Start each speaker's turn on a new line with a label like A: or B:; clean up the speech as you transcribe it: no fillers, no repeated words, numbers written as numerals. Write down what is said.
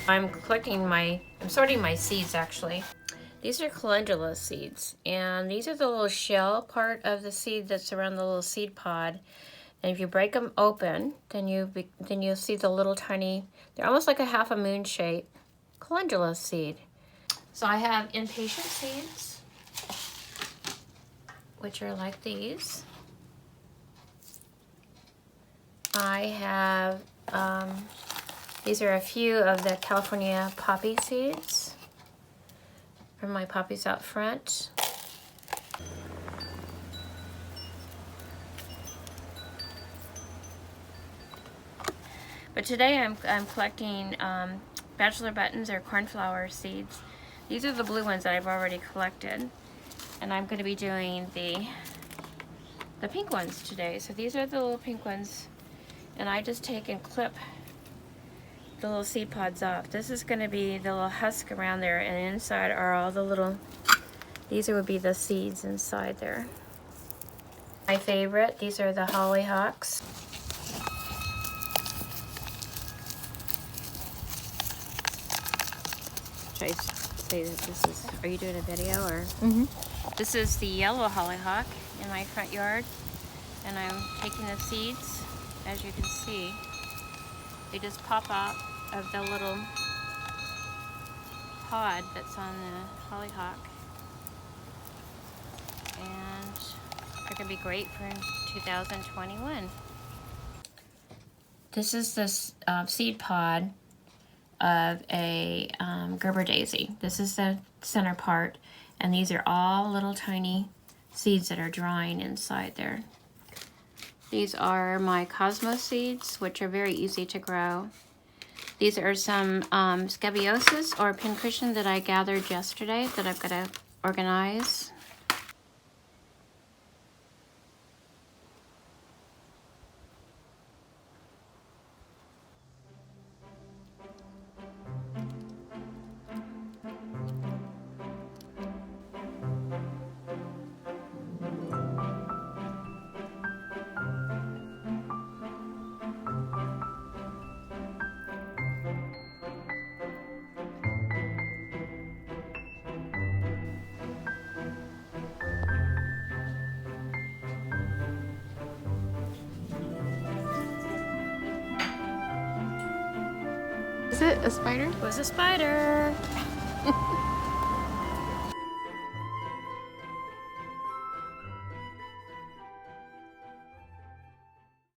A: I'm sorting my seeds actually. These are calendula seeds, and these are the little shell part of the seed that's around the little seed pod. And if you break them open, then you'll see the little tiny, they're almost like a half a moon shape calendula seed. So I have impatient seeds, which are like these. I have, these are a few of the California poppy seeds from my poppies out front. But today I'm collecting bachelor buttons or cornflower seeds. These are the blue ones that I've already collected. And I'm going to be doing the pink ones today. So these are the little pink ones. And I just take and clip the little seed pods off. This is going to be the little husk around there, and inside are all the little, these would be the seeds inside there. My favorite, these are the hollyhocks. Should I say that this is, are you doing a video or?
B: Mm-hmm.
A: This is the yellow hollyhock in my front yard, and I'm taking the seeds, as you can see. They just pop out of the little pod that's on the hollyhock, and they're going to be great for 2021. This is this seed pod of a Gerber daisy. This is the center part, and these are all little tiny seeds that are drying inside there. These are my Cosmos seeds, which are very easy to grow. These are some Scabiosis or pincushion that I gathered yesterday that I've got to organize.
B: Is it a spider?
A: It was a spider.